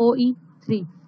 OE3,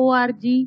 ORG,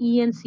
ENC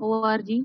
ORG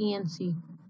ENC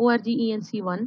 ORG ENC1।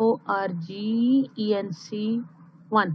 ORG ENC1,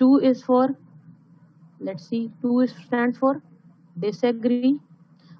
2 is for, let's see, 2 stands for disagree।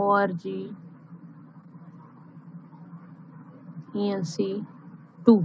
ORG ENC2,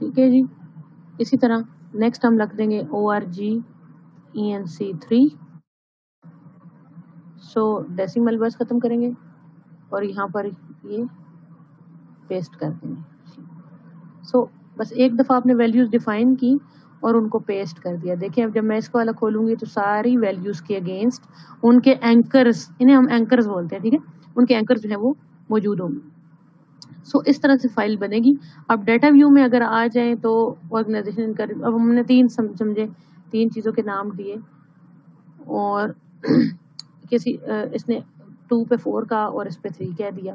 ٹھیک ہے جی. اسی طرح next ہم لکھ دیں گے ORGENC3. سو ڈیسیمل بس ختم کریں گے اور یہاں پر یہ پیسٹ کر دیں گے. سو بس ایک دفعہ آپ نے ویلیوز ڈیفائن کی اور ان کو پیسٹ کر دیا. دیکھیں اب جب میں اس کو والا کھولوں گی تو ساری ویلیوز کے اگینسٹ ان کے اینکرز، انہیں ہم اینکرز بولتے ہیں، ٹھیک ہے، ان کے اینکرز جو ہیں وہ موجود ہوں گے. سو اس طرح سے فائل بنے گی. اب ڈیٹا ویو میں اگر آ جائیں تو آرگنائزیشن کا، اب ہم نے تین سمجھے، تین چیزوں کے نام دیے اور کسی اس نے 2 پہ 4 کا اور اس پہ 3 کہہ دیا.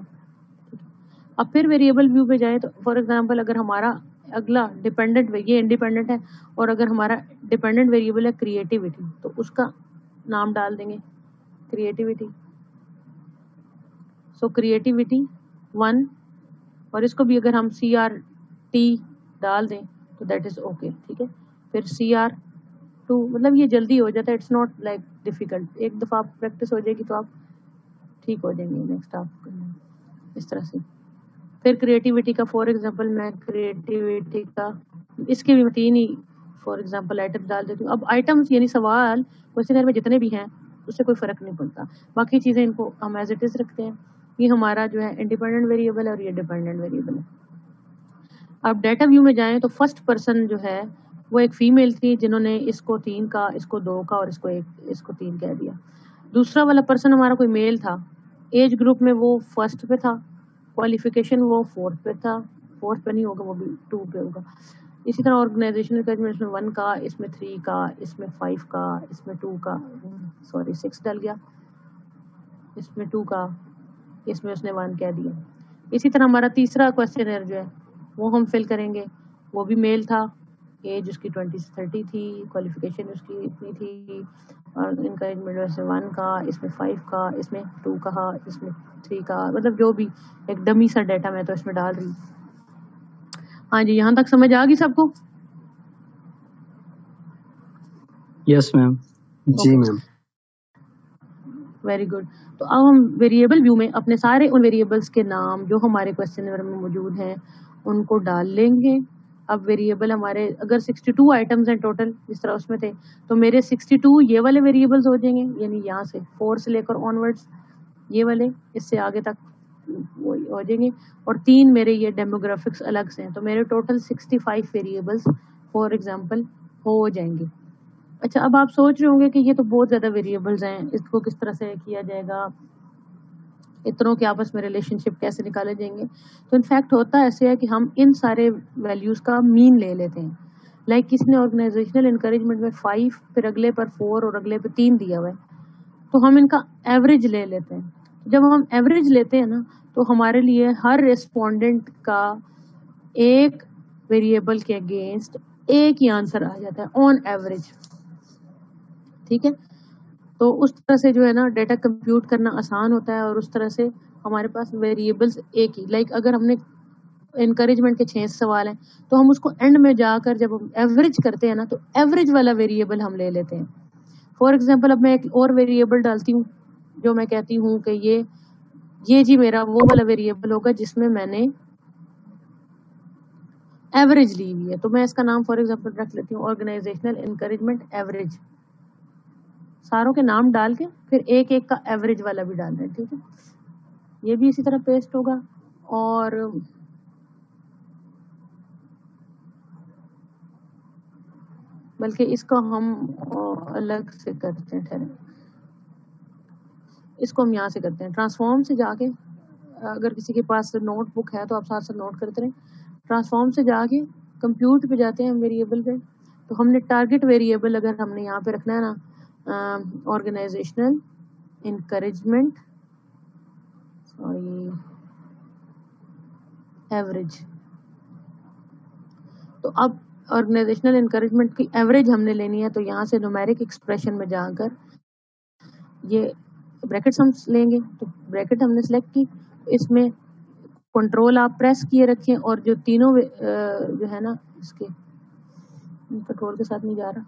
اب پھر ویریبل ویو پہ جائیں تو فار ایگزامپل اگر ہمارا اگلا ڈیپینڈنٹ، یہ انڈیپینڈنٹ ہے اور اگر ہمارا ڈیپینڈنٹ ویریبل ہے کریٹیوٹی تو اس کا نام ڈال دیں گے کریٹیوٹی. سو کریٹیوٹی 1 اور اس کو بھی اگر ہم CRT ڈال دیں تو دیٹ از اوکے. ٹھیک ہے، پھر CR2 مطلب یہ جلدی ہو جاتا ہے، اٹس ناٹ لائک ڈیفیکلٹ. ایک دفعہ آپ پریکٹس ہو جائے گی تو آپ ٹھیک ہو جائیں گے. نیکسٹ آپ اس طرح سے. پھر کریٹیوٹی کا فار ایگزامپل میں کریٹیوٹی کا اس کے بھی 3 ہی فار ایگزامپل آئٹم ڈال دیتی ہوں. اب آئٹمس یعنی سوال کوشچنر میں جتنے بھی ہیں اس سے کوئی فرق نہیں پڑتا، باقی چیزیں ان کو ہم ایز اٹ از رکھتے ہیں. یہ ہمارا جو ہے انڈیپینڈنٹ ویریبل ہے اور یہ ڈیپینڈنٹ ویریبل ہے. اب ڈیٹا ویو میں جائیں تو فرسٹ پرسن جو ہے وہ ایک فیمیل تھی جنہوں نے اس کو 3 کا، اس کو 2 کا اور اس کو 3 کہہ دیا. دوسرا والا پرسن ہمارا کوئی میل تھا، ایج گروپ میں وہ فرسٹ پہ تھا، کوالیفیکیشن وہ 4 پہ تھا، 4 پہ نہیں ہوگا وہ بھی 2 پہ ہوگا. اسی طرح آرگنائزیشن کا اس میں 1 کا، اس میں 3 کا، اس میں 5 کا، اس میں 2 کا، سوری 6 ڈل گیا، اس میں 2 کا، اس میں اس نے 1 کہہ دیا. اسی طرح ہمارا تیسرا کوشچنر جو ہے وہ ہم فل کریں گے، وہ بھی میل تھا، ایج اس کی 20 سے 30 تھی، کوالیفیکیشن اس کی اتنی تھی اور انکریجمنٹ ویسے 1 کا، اس میں 5 کا، اس میں 2 کہا، اس میں 3 کا، مطلب جو بھی ایک ڈمی سا ڈیٹا میں تو اس میں ڈال رہی. ہاں جی، یہاں تک سمجھ آ گئی سب کو؟ Yes ma'am. جی میم. Very good. تو اب ہم ویریبل ویو میں اپنے سارے ان ویریبلس کے نام جو ہمارے کوشچنر میں موجود ہیں ان کو ڈال لیں گے. اب ویریبل ہمارے اگر 62 آئٹمز ہیں ٹوٹل جس طرح اس میں تھے تو میرے 62 یہ والے ویریبلز ہو جائیں گے، یعنی یہاں سے 4 سے لے کر آن ورڈس یہ والے، اس سے آگے تک ہو جائیں گے. اور 3 میرے یہ ڈیموگرافکس الگ سے ہیں تو میرے ٹوٹل 65 ویریبلز فار ایگزامپل ہو جائیں گے. اچھا، اب آپ سوچ رہے ہوں گے کہ یہ تو بہت زیادہ ویریبلز ہیں، اس کو کس طرح سے کیا جائے گا، اتنوں کے آپس میں ریلیشن شپ کیسے نکالے جائیں گے. تو انفیکٹ ہوتا ایسے ہے کہ ہم ان سارے ویلیوز کا مین لے لیتے ہیں. لائک کسی نے آرگنائزیشنل انکریجمنٹ میں 5 پھر اگلے پر 4 اور اگلے پہ 3 دیا ہوا ہے تو ہم ان کا ایوریج لے لیتے ہیں. جب ہم ایوریج لیتے ہیں نا تو ہمارے لیے ہر ریسپونڈنٹ کا ایک ویریبل کے اگینسٹ ایک ہی آنسر آ جاتا ہے آن ایوریج. ٹھیک ہے، تو اس طرح سے جو ہے نا ڈیٹا کمپیوٹ کرنا آسان ہوتا ہے اور اس طرح سے ہمارے پاس ویریبلس ایک ہی، لائک اگر ہم نے انکریجمنٹ کے 6 سوال ہیں تو ہم اس کو اینڈ میں جا کر جب ہم ایوریج کرتے ہیں نا تو ایوریج والا ویریبل ہم لے لیتے ہیں. فار ایگزامپل اب میں ایک اور ویریبل ڈالتی ہوں جو میں کہتی ہوں کہ یہ جی میرا وہ والا ویریبل ہوگا جس میں میں نے ایوریج لی ہوئی ہے، تو میں اس کا نام فار ایگزامپل رکھ لیتی ہوں آرگنائزیشنل انکریجمنٹ ایوریج. ساروں کے نام ڈال کے پھر ایک ایک کا ایوریج والا بھی ڈالنا ہے. ٹھیک ہے، یہ بھی اسی طرح پیسٹ ہوگا. اور بلکہ اس کو ہم الگ سے کرتے ہیں، ٹھہریں، اس کو ہم یہاں سے کرتے ہیں ٹرانسفارم سے جا کے. اگر کسی کے پاس نوٹ بک ہے تو آپ ساتھ ساتھ نوٹ کرتے رہیں. ٹرانسفارم سے جا کے کمپیوٹ پہ جاتے ہیں ویریبل پہ، تو ہم نے ٹارگٹ ویریبل اگر ہم نے یہاں پہ رکھنا ہے نا آرگنائزیشنل انکریجمنٹ ایوریج، تو اب آرگنائزیشنل انکریجمنٹ کی ایوریج ہم نے لینی ہے تو یہاں سے نومیرک ایکسپریشن میں جا کر یہ بریکٹس ہم لیں گے. تو بریکٹ ہم نے سلیکٹ کی، اس میں کنٹرول آپ پریس کیے رکھیں اور جو تینوں جو ہے نا اس کے کنٹرول کے ساتھ نہیں جا رہا،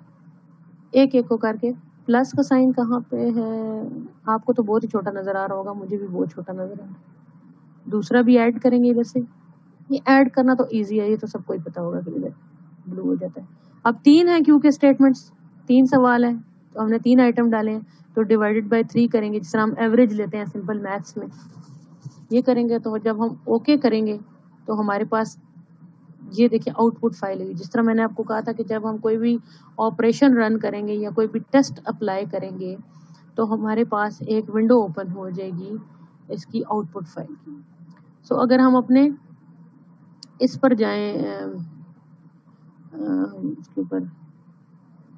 ایک ایک کو کر کے پلس کا سائن کہاں پہ ہے، آپ کو تو بہت ہی چھوٹا نظر آ رہا ہوگا، مجھے بھی بہت چھوٹا نظر آ رہا ہے. دوسرا بھی ایڈ کریں گے ادھر سے یہ ایڈ کرنا تو ایزی ہے, یہ تو سب کو ہی پتا ہوگا کہ بلو ہو جاتا ہے. اب 3 ہیں کیونکہ اسٹیٹمنٹس 3 سوال ہیں تو ہم نے 3 آئٹم ڈالے ہیں, تو ڈیوائڈیڈ بائی 3 کریں گے, جس طرح ہم ایوریج لیتے ہیں سمپل میتھس میں, یہ کریں گے. تو جب ہم اوکے کریں گے تو ہمارے پاس یہ دیکھیں آؤٹ پٹ فائل ہوگی. جس طرح میں نے آپ کو کہا تھا کہ جب ہم کوئی بھی آپریشن رن کریں گے یا کوئی بھی ٹیسٹ اپلائی کریں گے تو ہمارے پاس ایک ونڈو اوپن ہو جائے گی اس کی آؤٹ پٹ فائل کی. سو اگر ہم اپنے اس پر جائیں اس کے اوپر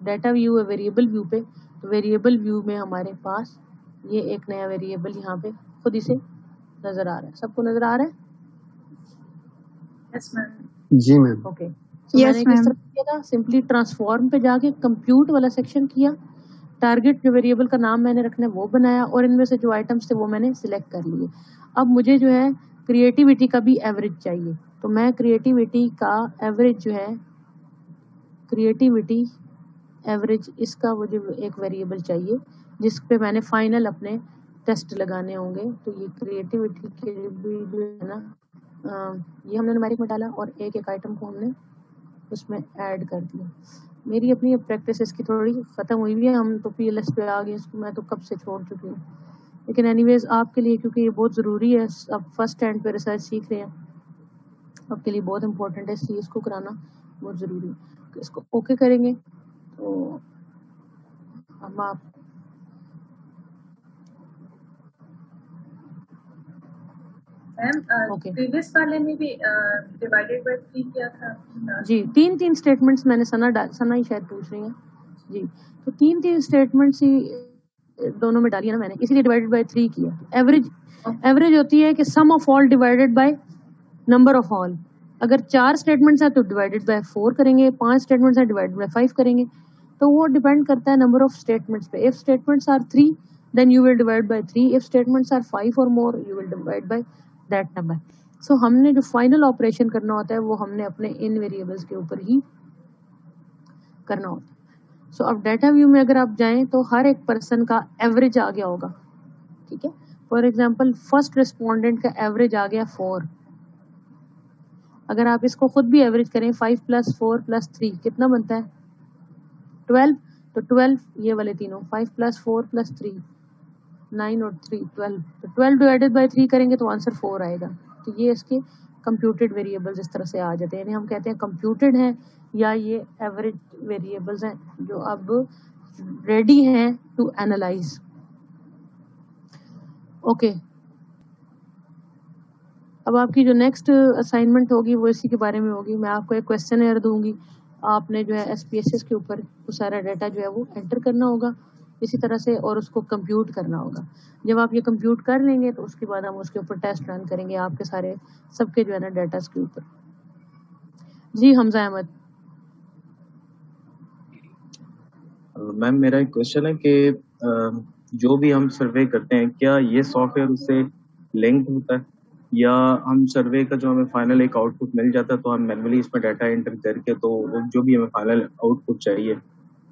ڈیٹا ویو ہے ویریبل ویو پہ, تو ویریبل ویو میں ہمارے پاس یہ ایک نیا ویریبل یہاں پہ خود ہی سے نظر آ رہا ہے. سب کو نظر آ رہا ہے؟ یس میم. جی میم. اوکے. میں یس نے کس میم. طرح کیا تھا, سمپلی ٹرانسفارم پہ جا کے کمپیوٹ والا سیکشن کیا, ٹارگیٹ جو ویریبل کا نام میں نے رکھنا ہے وہ بنایا, اور ان میں سے جو آئٹمس تھے وہ میں نے سلیکٹ کر لیے. اب مجھے جو ہے کریٹیوٹی کا بھی ایوریج چاہیے, تو میں کریٹیوٹی کا ایوریج جو ہے کریٹیوٹی ایوریج اس کا مجھے ایک ویریبل چاہیے جس پہ میں نے فائنل اپنے ٹیسٹ لگانے ہوں گے. تو یہ کریٹیوٹی کے بھی جو ہے نا یہ ہم نے نومیرک میں ڈالا اور ایک ایک آئٹم کو ہم نے اس میں ایڈ کر دیا. میری اپنی پریکٹس اس کی تھوڑی ختم ہوئی ہے, ہم تو پی ایل ایس پہ آ گئے, اس کو میں تو کب سے چھوڑ چکی ہوں. لیکن اینی ویز آپ کے لیے کیونکہ یہ بہت ضروری ہے, آپ فرسٹ ہینڈ پہ ریسرچ سیکھ رہے ہیں, آپ کے لیے بہت امپورٹنٹ ہے, اس لیے اس کو کرانا بہت ضروری ہے. اس کو اوکے کریں گے تو ہم آپ میم اوکے پریویس والے میں بھی ڈیوائڈیڈ بائی 3 کیا تھا جی 3 اسٹیٹمنٹس میں نے ثنا ہی شاید پوچھ رہی ہیں جی. تو 3 اسٹیٹمنٹس ہی دونوں میں ڈالی ہے نا میں نے, اسی لیے ڈیوائڈیڈ بائی 3 کیا. ایوریج ہوتی ہے کہ sum of all divided by number of all. اگر 4 اسٹیٹمنٹس ہیں تو ڈیوائڈیڈ بائی 4 کریں گے, 5 اسٹیٹمنٹس ہیں ڈیوائڈیڈ بائی 5 کریں گے. تو وہ ڈیپینڈ کرتا ہے نمبر آف اسٹیٹمنٹس پہ. If statements are 3 then you will divide by 3. if statements are 5 or more you will divide by that number. سو ہم نے جو فائنل آپریشن کرنا ہوتا ہے وہ ہم نے اپنے ان ویریبلس کے اوپر ہی کرنا ہوتا ہے. سو اب ڈیٹا ویو میں اگر آپ جائیں تو ہر ایک پرسن کا ایوریج آ گیا ہوگا, ٹھیک ہے. فار ایگزامپل فرسٹ ریسپونڈنٹ کا ایوریج آ گیا 4. اگر آپ اس کو خود بھی ایوریج کریں 5 + 4 + 3 کتنا بنتا ہے 12. تو 12 یہ والے تینوں 5 + 4 + 3 9 اور 3 12. تو 12 ڈیوائڈیڈ بائی 3 کریں گے تو آنسر 4 آئے گا. تو یہ اس کے کمپیوٹیڈ ویریبلز اس طرح سے آ جاتے ہیں, یعنی ہم کہتے ہیں کمپیوٹیڈ ہیں یا یہ ایوریج ویریبلز ہیں جو اب ریڈی ہیں ٹو اینالائز. اوکے. اب آپ کی جو نیکسٹ اسائنمنٹ ہوگی وہ اسی کے بارے میں ہوگی. میں آپ کو ایک کویسچن دوں گی, آپ نے جو ہے ایس پی ایس ایس کے اوپر وہ سارا ڈیٹا جو ہے وہ انٹر کرنا ہوگا اسی طرح سے, اور اس کو کمپیوٹ کرنا ہوگا. جب آپ یہ کمپیوٹ کر لیں گے تو اس کے بعد ہم اس کے اوپر ٹیسٹ رن کریں گے آپ کے سارے سب کے جو ہے نا ڈیٹاز کے اوپر. جی حمزہ احمد. میم میرا ایک کوشچن ہے کہ جو بھی ہم سروے کرتے ہیں کیا یہ سافٹ ویئر اس سے لنکڈ ہوتا ہے, یا ہم سروے کا جو ہمیں فائنل ایک آؤٹ پٹ مل جاتا ہے تو ہم مینولی اس میں ڈیٹا انٹر کر کے تو جو بھی ہمیں فائنل آؤٹ پٹ چاہیے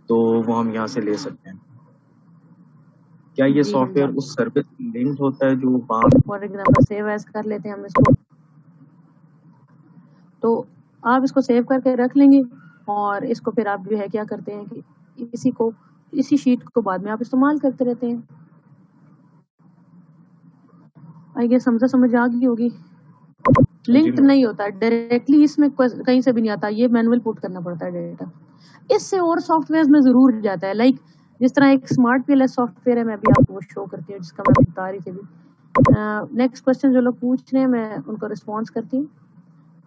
تو وہ ہم یہاں سے لے سکتے ہیں. کیا یہ جی سافٹ ویئر حمزہ, اس سروس لنکڈ ہوتا ہے جو وہاں فار ایگزامپل سیو ایز کر لیتے ہیں ہم اس کو, تو آپ اس کو سیو کر کے رکھ لیں گے اور اس کو پھر آپ جو ہے کیا کرتے ہیں کہ اسی شیٹ کو بعد میں آپ استعمال کرتے رہتے ہیں. آئی گیس حمزہ سمجھ آ گئی ہوگی. لنکڈ نہیں ہوتا ڈائریکٹلی, اس میں کہیں سے بھی نہیں آتا, یہ مینول پٹ کرنا پڑتا ہے ڈیٹا. اس سے اور سافٹ ویئر میں ضرور جاتا ہے, لائک جس طرح ایک smart P L S soft where ہے, میں ابھی آپ کو وہ شو کرتی ہوں جس کا میں بتا رہی تھی ابھی. نیکسٹ کوشچن جو لوگ پوچھ رہے ہیں میں ان کو رسپانس کرتی ہوں.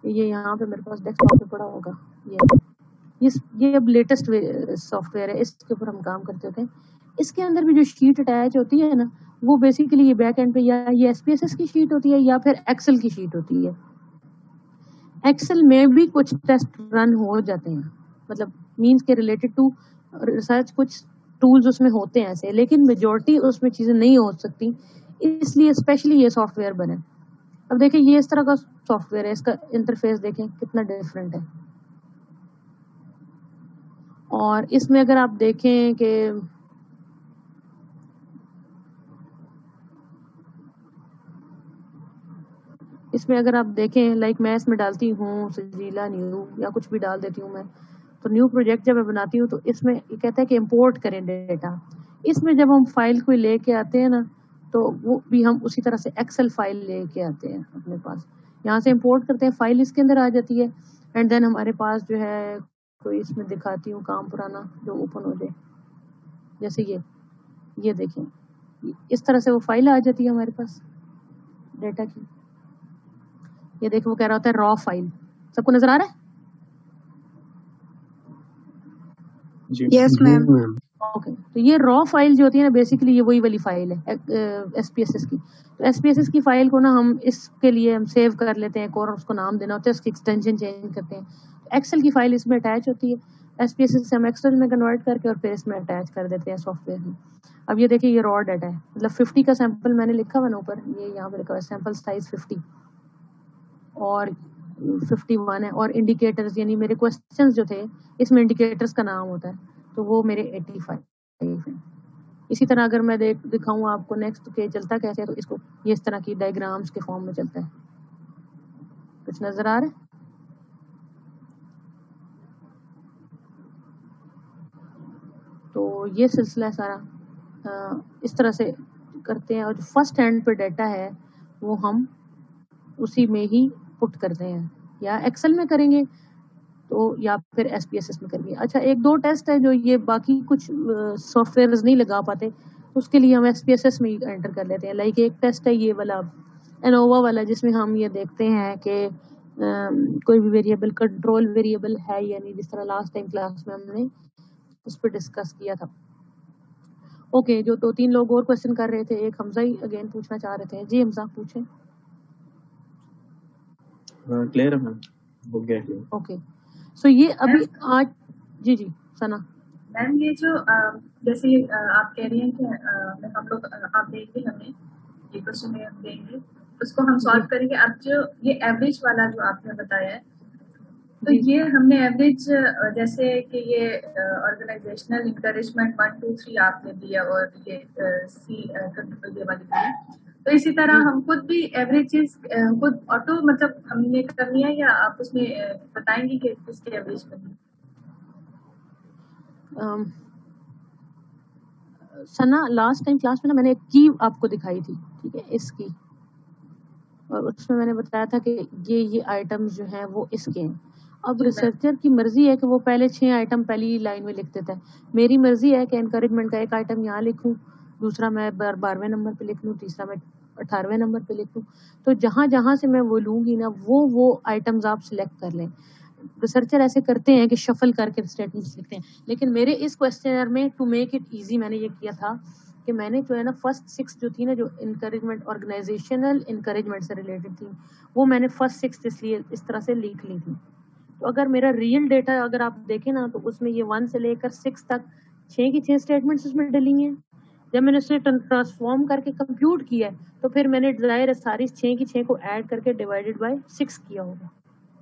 یہ یہاں پہ میرے پاس ڈیسک ٹاپ پہ پڑا ہوگا, یہ اب لیٹسٹ سافٹ ویئر ہے, اس کے اوپر ہم کام کرتے ہوتے ہیں. اس کے اندر بھی جو شیٹ اٹیچ ہوتی ہے نا وہ بیسیکلی یہ بیک اینڈ پہ یا یہ ایس پی ایس ایس کی شیٹ ہوتی ہے یا پھر ایکسل کی شیٹ ہوتی ہے. ایکسل میں بھی کچھ ٹیسٹ رن ہو جاتے ہیں, مطلب مینس کے ریلیٹڈ ٹو ریسرچ کچھ ٹولز اس میں ہوتے ہیں ایسے, لیکن میجورٹی اس میں چیزیں نہیں ہو سکتی, اس لیے اسپیشلی یہ سافٹ ویئر بنے. اب دیکھیں یہ اس طرح کا سافٹ ویئر ہے, اس کا انٹرفیس دیکھیں کتنا ڈفرینٹ ہے. اور اس میں اگر آپ دیکھیں کہ اس میں اگر آپ دیکھیں لائک میں اس میں ڈالتی ہوں سجیلا نیو یا کچھ بھی ڈال دیتی ہوں میں, تو نیو پروجیکٹ جب میں بناتی ہوں تو اس میں یہ کہتا ہے کہ امپورٹ کریں ڈیٹا. اس میں جب ہم فائل کوئی لے کے آتے ہیں نا تو وہ بھی ہم اسی طرح سے ایکسل فائل لے کے آتے ہیں اپنے پاس, یہاں سے امپورٹ کرتے ہیں, فائل اس کے اندر آ جاتی ہے, اینڈ دین ہمارے پاس جو ہے کوئی اس میں دکھاتی ہوں کام پرانا جو اوپن ہو جائے, جیسے یہ دیکھیں اس طرح سے وہ فائل آ جاتی ہے ہمارے پاس ڈیٹا کی. یہ دیکھیں وہ کہہ رہا ہوتا ہے را فائل, سب کو نظر آ رہا ہے؟ جی یس میم. اوکے, تو یہ را فائل جو ہوتی ہے نا بیسیکلی یہ وہی والی فائل ہے ایس پی ایس ایس کی. تو ایس پی ایس ایس کی فائل کو نا ہم اس کے لیے ہم سیو کر لیتے ہیں اور اس کو نام دینا ہوتا ہے, اس کی ایکسٹینشن چینج کرتے ہیں. ایکسل کی فائل اس میں اٹیچ ہوتی ہے, ایس پی ایس ایس سے ہم ایکسل میں کنورٹ کر کے اور پھر اس میں اٹیچ کر دیتے ہیں سافٹ ویئر میں. اب یہ دیکھیں یہ را ڈیٹا ہے, مطلب 50 کا سیمپل میں نے لکھا ہوا نا اوپر, یہ یہاں پہ لکھا ہوا ہے سیمپل سائز 50 اور 51 ہے, اور انڈیکیٹرز یعنی میرے کوسچنز جو تھے اس میں انڈیکیٹرز کا نام ہوتا ہے تو وہ میرے 85 ہیں. اسی طرح اگر میں دکھاؤں آپ کو نیکسٹ کہ چلتا کیسے ہے, تو اس کو یہ اس طرح کی ڈائیگرامز کے فارم میں چلتا ہے. کچھ نظر آ رہا ہے؟ تو یہ سلسلہ ہے سارا اس طرح سے کرتے ہیں, اور جو فرسٹ ہینڈ پہ ڈیٹا ہے وہ ہم اسی میں ہی پٹ کرتے ہیں, یا ایکسل میں کریں گے تو یا پھر ایس پی ایس ایس میں کریں گے. اچھا ایک دو ٹیسٹ ہے جو یہ باقی کچھ سافٹ ویئرز نہیں لگا پاتے, اس کے لیے ہم ایس پی ایس ایس میں ہی انٹر کر لیتے ہیں. لائک ایک ٹیسٹ ہے یہ والا انووا والا, جس میں ہم یہ دیکھتے ہیں کہ کوئی بھی ویریبل کنٹرول ویریبل ہے یا نہیں, جس طرح لاسٹ ٹائم کلاس میں ہم نے اس پہ ڈسکس کیا تھا. اوکے, جو 2-3 لوگ اور کوشچن کر رہے تھے, ایک حمزہ ہی اگین پوچھنا چاہ رہے تھے. جی حمزہ پوچھیں. کلیئر ہے ہو گیا کلیئر. اوکے, سو یہ ابھی آج جی ثنا میم یہ جو جیسے آپ کہہ رہی ہیں کہ ہم لوگ آپ دیں گے ہمیں یہ کوشچن ہم دیں گے اس کو ہم سالو کریں گے. اب جو یہ ایوریج والا جو آپ نے بتایا ہے تو یہ ہم نے ایوریج جیسے کہ یہ آرگنائزیشنل انکریجمنٹ 1 2 3 آپ نے دیا اور یہ سی کنٹرول یہ والی دی, تو اسی طرح ہم خود بھی ایوریجز خود آٹو مطلب ہم نے کرنی ہے یا آپ اس میں بتائیں گے کہ کس کی ایوریج کرنی ہے؟ ثنا لاسٹ ٹائم کلاس میں نا میں نے ایک کی آپ کو دکھائی تھی, ٹھیک ہے, اس کی, اور اس میں نے بتایا تھا کہ یہ آئٹمز جو ہیں وہ اس کے ہیں. اب ریسرچر کی مرضی ہے کہ وہ پہلے 6 آئٹم پہلی لائن میں لکھ دیتا ہے. میری مرضی ہے کہ انکریجمنٹ کا ایک آئٹم یہاں لکھوں, دوسرا میں 12ویں نمبر پہ لکھ لوں, تیسرا میں 18ویں نمبر پہ لکھ لوں. تو جہاں سے میں وہ لوں گی نا وہ آئٹمز آپ سلیکٹ کر لیں. ریسرچر ایسے کرتے ہیں کہ شفل کر کے اسٹیٹمنٹس لکھتے ہیں, لیکن میرے اس کوسچنر میں ٹو میک اٹ ایزی میں نے یہ کیا تھا کہ میں نے جو ہے نا فرسٹ 6 جو تھی نا جو انکریجمنٹ آرگنائزیشنل انکریجمنٹ سے ریلیٹڈ تھی, وہ میں نے فرسٹ 6 اس لیے اس طرح سے لکھ لی تھی. تو اگر میرا ریئل ڈیٹا اگر آپ دیکھیں نا تو اس میں یہ 1 سے لے کر 6 تک 6 کی 6 اسٹیٹمنٹس اس میں ڈلی ہیں. جب میں نے اسے ٹرانسفارم کر کے کمپیوٹ کیا تو پھر میں نے ظاہر ساری 6 کی 6 کو ایڈ کر کے ڈیوائڈیڈ بائی 6 کیا ہوگا,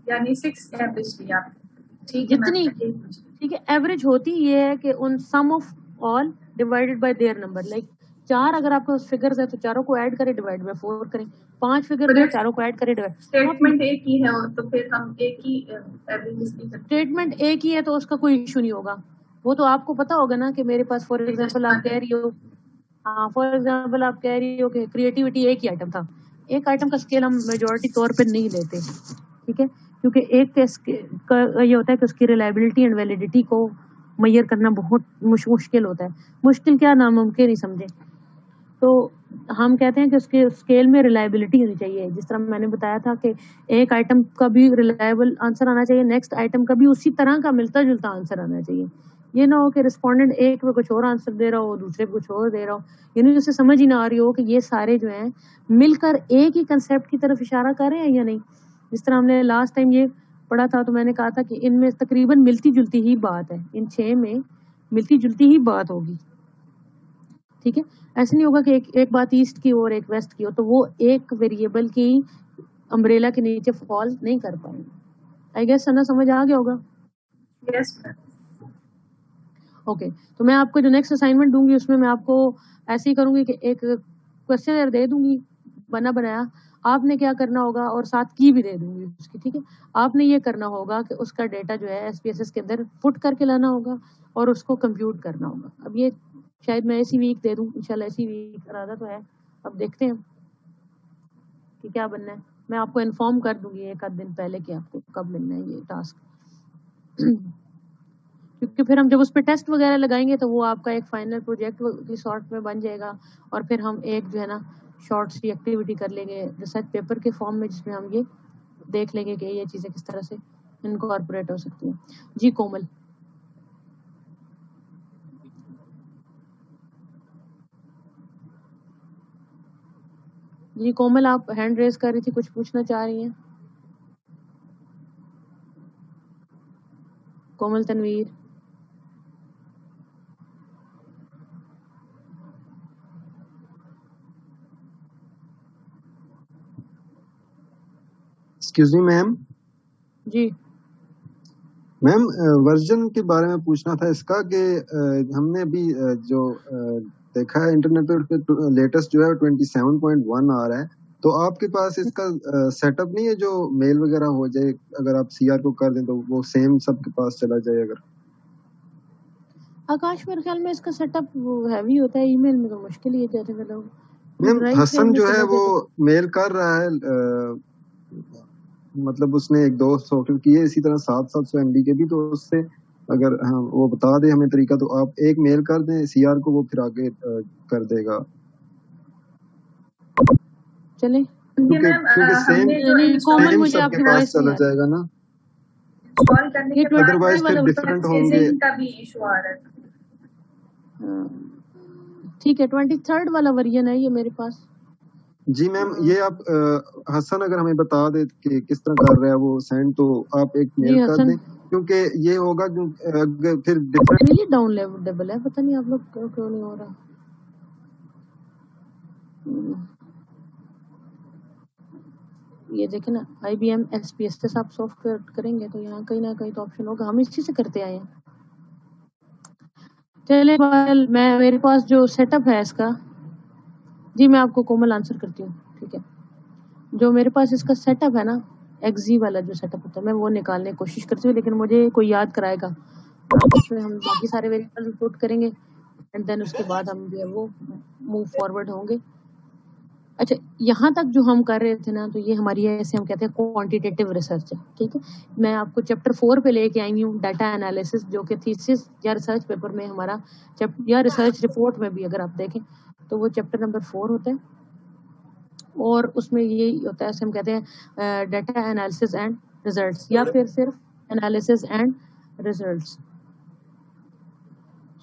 یعنی 6 ایوریج بھی آپ جتنی ٹھیک ہے. ایوریج ہوتی یہ ہے کہ ان sum of all divided by their number. Like 4 اگر آپ کے پاس فگرز ہے تو چاروں کو ایڈ کریں ڈیوائڈ بائی 4 کریں, 5 فگرز ہیں چاروں کو ایڈ کریں ڈیوائڈ. اسٹیٹمنٹ ایک ہی ہے تو پھر ہم ایک ہی ایوریج اسٹیٹمنٹ ایک ہی ہے تو اس کا کوئی ایشو نہیں ہوگا. وہ تو آپ کو پتا ہوگا نا کہ میرے پاس فار ایگزامپل آپ کہہ رہی ہو, فار ایگزامپل آپ کہہ رہی ہو کہ کریٹیوٹی ایک ہی آئٹم تھا. ایک آئٹم کا اسکیل ہم میجورٹی طور پہ نہیں لیتے, ٹھیک ہے, کیونکہ ایک کا یہ ہوتا ہے کہ اس کی ریلائبلٹی اینڈ ویلیڈیٹی کو میئر کرنا بہت مشکل ہوتا ہے. مشکل کیا, ناممکن نہیں سمجھے. تو ہم کہتے ہیں کہ اس کے اسکیل میں ریلائبلٹی ہونی چاہیے. جس طرح میں نے بتایا تھا کہ ایک آئٹم کا بھی ریلائبل آنسر آنا چاہیے, نیکسٹ آئٹم کا بھی اسی طرح کا ملتا جلتا آنسر آنا چاہیے. یہ نہ ہو کہ رسپونڈنٹ ایک میں کچھ اور آنسر دے رہا ہو, دوسرے پہ کچھ اور دے رہا ہو, یعنی اسے سمجھ ہی نہ آ رہی ہو کہ یہ سارے جو ہیں مل کر ایک ہی کنسیپٹ کی طرف اشارہ کر رہے ہیں یا نہیں. جس طرح ہم نے لاسٹ ٹائم یہ پڑھا تھا تو میں نے کہا تھا کہ ان میں تقریباً ملتی جلتی ہی بات ہے, ان 6 میں ملتی جلتی ہی بات ہوگی, ٹھیک ہے. ایسے نہیں ہوگا کہ ایک بات ایسٹ کی اور ایک ویسٹ کی ہو, تو وہ ایک ویریبل کی امبریلا کے نیچے فال نہیں کر پائیں گے. آئی گیس سنا سمجھ آ گیا ہوگا. یس اوکے, تو میں آپ کو جو نیکسٹ اسائنمنٹ دوں گی اس میں آپ کو ایسے ہی کروں گی کہ ایک کوشچن دے دوں گی بنا بنایا, آپ نے کیا کرنا ہوگا, اور ساتھ کی بھی دے دوں گی اس کی, ٹھیک ہے. آپ نے یہ کرنا ہوگا کہ اس کا ڈیٹا جو ہے SPSS کے اندر پٹ کر کے لانا ہوگا اور اس کو کمپیوٹ کرنا ہوگا. اب یہ شاید میں اسی ویک دے دوں, انشاءاللہ اسی ویک ارادہ تو ہے, اب دیکھتے ہیں کہ کیا بننا ہے. میں آپ کو انفارم کر دوں گی ایک آدھ دن پہلے کہ آپ کو کب ملنا ہے یہ ٹاسک, کیونکہ پھر ہم جب اس پہ ٹیسٹ وغیرہ لگائیں گے تو وہ آپ کا ایک فائنل پروجیکٹ کی سارٹ میں بن جائے گا, اور پھر ہم ایک جو ہے نا شارٹ سی ایکٹیویٹی کر لیں گے ریسرچ پیپر کے فارم میں, جس میں ہم یہ دیکھ لیں گے کہ یہ چیزیں کس طرح سے انکارپوریٹ ہو سکتی ہیں. جی کومل. جی کومل, آپ ہینڈ ریز کر رہی تھی, کچھ پوچھنا چاہ رہی ہیں؟ کومل تنویر. ایکسکیوز می میم. جی میم ورژن کے بارے میں پوچھنا تھا اس کا کہ ہم نے ابھی جو دیکھا ہے انٹرنیٹ پہ لیٹسٹ جو ہے 27.1 آ رہا ہے, تو آپ کے پاس اس کا سیٹ اپ نہیں ہے جو میل وغیرہ ہو جائے, اگر آپ CR کو کر دیں تو وہ سیم سب کے پاس چلا جائے. اگر آکاش میرے خیال میں اس کا سیٹ اپ ہیوی ہوتا ہے, ای میل میں تو مشکل ہی ہے جاتے ہیں لوگ. میم ڈرائیو پہ حسن ہم نے جو ہے چلا وہ جاتا, میل کر رہا ہے, مطلب اس نے ایک دو سافٹ ویئر کیے اسی طرح 700 MB کے بھی, تو اس سے اگر وہ بتا دے ہمیں طریقہ, تو آپ ایک میل کر دیں CR کو, وہ پھر آگے کر دے گا. چلیں. کیونکہ سیم کومل سیم مجھے سب آپ کے کی پاس وائس چلا نہیں آ رہی. جائے گا نا, انسٹال کرنے یہ کے بعد ادروائز پھر ڈفرینٹ ہوں گے. کا بھی ایشو آ رہا ہے. ٹھیک ہے, 23rd والا ورژن ہے یہ میرے پاس. جی میم, یہ آپ حسن اگر ہمیں بتا دے کہ کس طرح کر رہا ہے وہ سینڈ, تو آپ ایک جی میل کر حسن, دیں, کیونکہ یہ ہوگا اگر پھر ڈفرینٹ. نہیں یہ ڈاؤن لیبل ہے, پتہ نہیں آپ لوگ کیوں نہیں ہو رہا. یہ دیکھیں نا, IBM SPSS آپ سافٹ ویئر کریں گے تو یہاں کہیں نہ کہیں تو آپشن ہوگا, ہم اسی سے کرتے آئے ہیں. چلے میں میرے پاس جو سیٹ اپ ہے اس کا, جی میں آپ کو کومل آنسر کرتی ہوں, ٹھیک ہے. جو میرے پاس اس کا سیٹ اپ ہے نا, XZ والا جو سیٹ اپ ہوتا ہے, میں وہ نکالنے کی کوشش کرتی ہوں, لیکن مجھے کوئی یاد کرائے گا. اس میں ہم باقی سارے ویریبل پٹ کریں گے, اینڈ دین اس کے بعد ہم جو ہے وہ موو فارورڈ ہوں گے. اچھا, یہاں تک جو ہم کر رہے تھے نا, تو یہ ہماری ایسے ہم کہتے ہیں کوانٹیٹیو ریسرچ ہے, ٹھیک ہے. میں آپ کو چیپٹر 4 پہ لے کے آئی ہوں, ڈیٹا انالیسس, جو کہ تھیسس یا ریسرچ پیپر میں ہمارا یا ریسرچ رپورٹ میں بھی اگر آپ دیکھیں تو وہ چیپٹر نمبر 4 ہوتا ہے, اور اس میں یہی ہوتا ہے, ہم کہتے ہیں ڈیٹا انالیسس اینڈ ریزلٹس, یا پھر صرف انالیسس اینڈ ریزلٹس.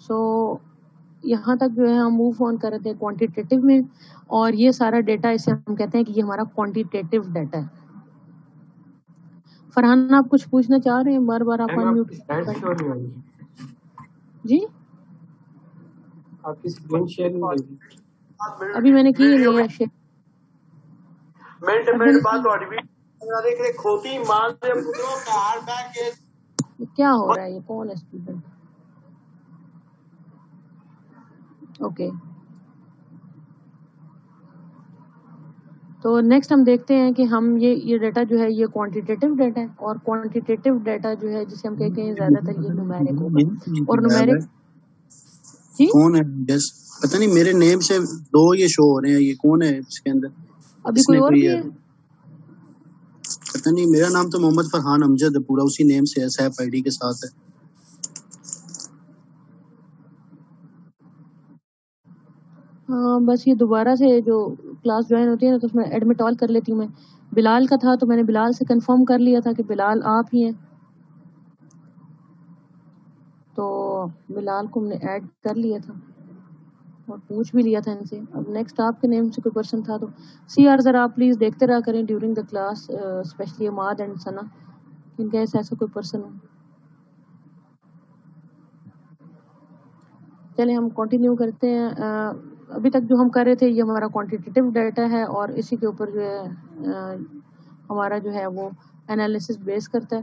سو یہاں تک جو ہے ہم موو آن کر رہے تھے کوانٹیٹیو میں, اور یہ سارا ڈیٹا اسے ہم کہتے ہیں کہ یہ ہمارا کوانٹیٹیو ڈیٹا ہے. فرحان آپ کچھ پوچھنا چاہ رہے ہیں؟ بار بار آپ انمیوٹ. جی آپ کی اسکرین شیئر نہیں ہوگی. ابھی میں نے کی نہیں ہے شیئر. کیا ہو رہا ہے, یہ کون ہے اسٹوڈنٹ؟ اوکے, تو نیکسٹ ہم دیکھتے ہیں کہ ہم یہ ڈیٹا جو ہے یہ کوانٹیٹیو ڈیٹا ہے, اور کوانٹیٹیو ڈیٹا جو ہے جسے ہم کہتے ہیں زیادہ تر یہ نومیرک ہوگا, اور نومیرک. جی کون ہے؟ پتہ نہیں, میرے نیم سے 2 یہ شو ہو رہے ہیں, یہ کون ہے اس کے اندر؟ ابھی کوئی اور بھی ہے؟ پتہ نہیں, میرا نام تو محمد فرحان امجد ہے, پورا اسی نیم سے ہے, سیف ID کے ساتھ ہے. ہاں بس یہ دوبارہ سے جو کلاس جوائن ہوتی ہے نا, تو اس میں ایڈمٹ آل کر لیتی ہوں میں. بلال کا تھا تو میں نے بلال سے کنفرم کر لیا تھا کہ بلال آپ ہی ہیں, تو بلال کو ہم نے ایڈ کر لیا تھا اور پوچھ بھی لیا تھا ان سے. اب نیکسٹ آپ کے نیم سے کوئی پرسن تھا تو CR ذرا آپ پلیز دیکھتے رہا کریں during the class, especially Amad and Sana, ان کا ایسا کوئی پرسن ہو. چلے ہم کنٹینیو کرتے ہیں. ابھی تک جو ہم کر رہے تھے یہ ہمارا کوانٹیٹیو ڈیٹا ہے, اور اسی کے اوپر جو ہے ہمارا جو ہے وہ انالیسس بیس کرتا ہے.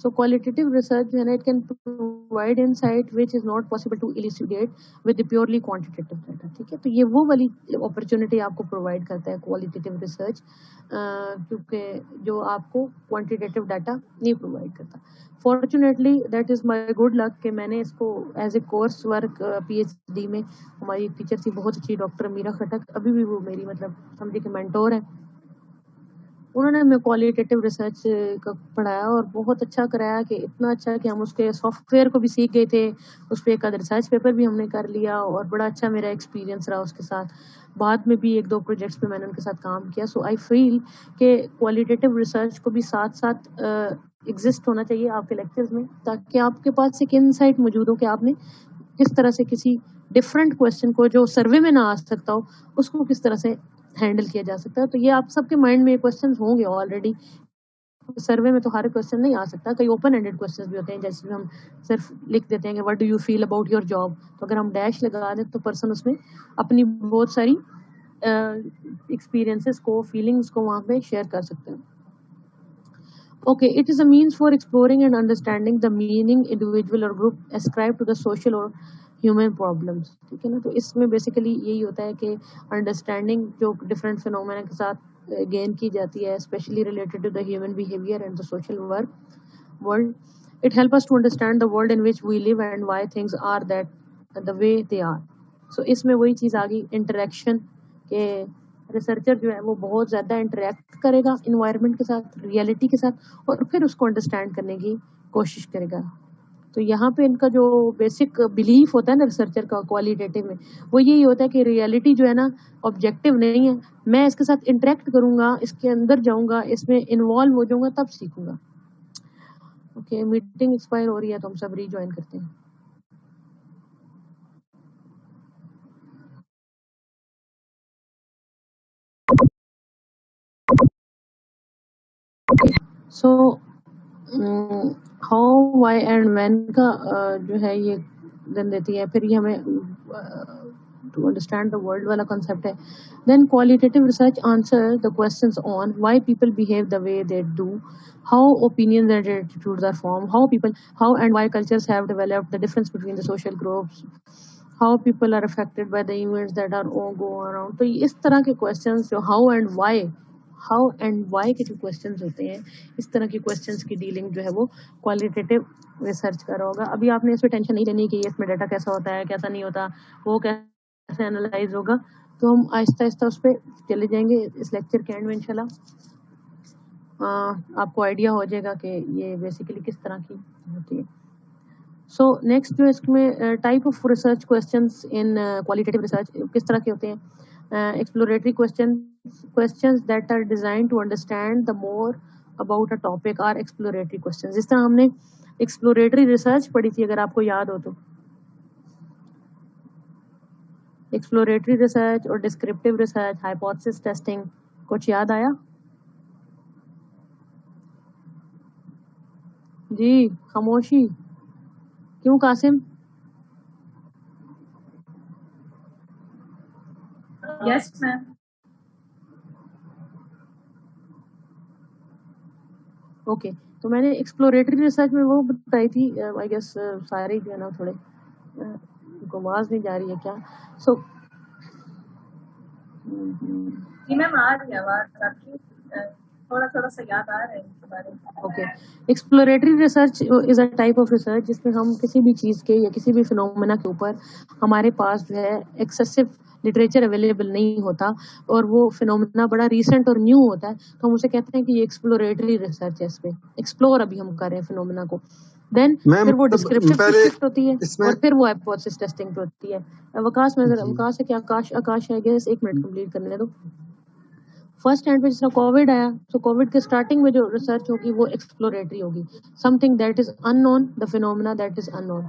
So qualitative research جو ہے نا it can provide insight which is not possible to elucidate with the purely quantitative data. ٹھیک ہے, تو یہ وہ والی opportunity آپ کو provide کرتا ہے qualitative research, کیونکہ جو آپ کو quantitative data نہیں provide کرتا. Fortunately that is my good luck کہ میں نے اس کو as a course work P H D میں, ہماری ایک ٹیچر تھی بہت اچھی ڈاکٹر میرا خٹک, ابھی بھی وہ میری مطلب سمجھے کہ مینٹور ہے, انہوں نے ہمیں کوالٹیٹیو ریسرچ کا پڑھایا اور بہت اچھا کرایا, کہ اتنا اچھا کہ ہم اس کے سافٹ ویئر کو بھی سیکھ گئے تھے, اس پہ ایک ریسرچ پیپر بھی ہم نے کر لیا, اور بڑا اچھا میرا ایکسپیرینس رہا اس کے ساتھ. بعد میں بھی 1-2 پروجیکٹس پہ میں نے ان کے ساتھ کام کیا. سو آئی فیل کہ کوالٹیٹیو ریسرچ کو بھی ساتھ ساتھ ایگزسٹ ہونا چاہیے آپ کے لیکچرز میں, تاکہ آپ کے پاس ایک انسائٹ موجود ہو کہ آپ نے کس طرح سے کسی ڈفرینٹ کویشچن کو جو سروے میں نہ آ سکتا ہو اس کو کس طرح سے ہینڈل کیا جا سکتا ہے. تو یہ آپ سب کے مائنڈ میں کویشچنز ہوں گے آلریڈی. سروے میں تو ہر کویشچن نہیں آ سکتا, کئی اوپن اینڈیڈ کویشچنز بھی ہوتے ہیں, جیسے ہم صرف لکھ دیتے ہیں کہ what do you feel about your job, تو اگر ہم ڈیش لگا دیں تو پرسن اس میں اپنی بہت ساری ایکسپیرینسز کو, فیلنگس کو وہاں پہ شیئر کر سکتے ہیں. Okay, it is a means for exploring and understanding the meaning individual or group ascribe to the social or human problems. ٹھیک ہے نا, تو اس میں بیسیکلی یہی ہوتا ہے کہ انڈرسٹینڈنگ جو ڈفرینٹ فینومینا کے ساتھ گین کی جاتی ہے, specially related to the human behaviour and the social world. It helps us to understand the world in which we live and why things are that the way they are. So اس میں وہی چیز آ گئی interaction, کہ researcher جو ہے وہ بہت زیادہ انٹریکٹ کرے گا انوائرمنٹ کے ساتھ, ریئلٹی کے ساتھ, اور پھر اس کو انڈرسٹینڈ کرنے کی کوشش کرے گا. تو یہاں پہ ان کا جو بیسک بلیف ہوتا ہے نا ریسرچر کا کوالٹیٹیو میں, وہ یہی ہوتا ہے کہ ریئلٹی جو ہے نا آبجیکٹیو نہیں ہے, میں اس کے ساتھ انٹریکٹ کروں گا, اس کے اندر جاؤں گا, اس میں انوالو ہو جاؤں گا, تب سیکھوں گا. اوکے, میٹنگ ایکسپائر ہو رہی ہے تو ہم سب ری جوائن کرتے ہیں. So how, why and when کا جو ہے یہ دن دیتی ہے. پھر یہ ہمیں ٹو انڈرسٹینڈ دا ورلڈ والا کنسیپٹ ہے. Then qualitative research answer the questions on why people behave the way they do, how opinions and attitudes are formed, how and why cultures have developed, the difference between the social groups, how people are affected by the events that are all go around. تو اس طرح کے questions جو how and why کے جو questions ہوتے ہیں, اس طرح کے questions کی ڈیلنگ جو ہے وہ کوالٹیٹیو ریسرچ کا رہا ہوگا. ابھی آپ نے اس پہ ٹینشن نہیں لینی کہ اس میں ڈیٹا کیسا ہوتا ہے, کیسا نہیں ہوتا, وہ کیسے اینالائز ہوگا. تو ہم آہستہ آہستہ اس پہ چلے جائیں گے اس لیکچر کے اینڈ میں انشاءاللہ. آپ کو آئیڈیا ہو جائے گا کہ یہ بیسیکلی کس طرح کی ہوتی ہے. سو نیکسٹ جو اس میں type of research questions in qualitative research کس طرح کے ہوتے ہیں. Exploratory questions that are designed to understand the more about a topic are exploratory questions. جس طرح ہم نے ایکسپلوریٹری ریسرچ پڑھی تھی, اگر آپ کو یاد ہو تو, ایکسپلوریٹری ریسرچ اور ڈسکرپٹیو ریسرچ, ہائپوتھیسس ٹیسٹنگ, کچھ یاد آیا؟ جی خاموشی کیوں قاسم؟ یس میم. اوکے, تو میں نے ایکسپلوریٹری ریسرچ میں وہ بتائی تھی, آئی گیس سارے جو ہے نا تھوڑے کو آواز نہیں جا رہی ہے کیا. سو جی میم آ رہی ہے آواز آپ کی, تھوڑا سا یاد آ رہا ہے اس کے بارے میں. Okay, exploratory research is a type of research جس میں ہم کسی بھی چیز کے یا کسی بھی فینومینا کے اوپر ہمارے پاس جو ہے ایکسیسو لٹریچر اویلیبل نہیں ہوتا, اور وہ فینومینا بڑا ریسنٹ اور نیو ہوتا ہے, تو ہم اسے کہتے ہیں کہ یہ ایکسپلوریٹری ریسرچ ہے. اس پہ ایکسپلور ابھی ہم کر رہے ہیں فینومینا کو. دین پھر وہ ڈسکرپٹیو پہ شفٹ ہوتی ہے, اور پھر وہ ہائپوتھیسس ٹیسٹنگ پہ ہوتی ہے. وکاس میں وکاس ہے کہ آکاش ہے گیس, 1 منٹ کمپلیٹ کرنے دو. فرسٹ اینڈ پہ جس طرح کووڈ آیا, تو کووڈ کے اسٹارٹنگ میں جو ریسرچ ہوگی وہ ایکسپلوریٹری ہوگی. Something that is unknown, the phenomena that is unknown,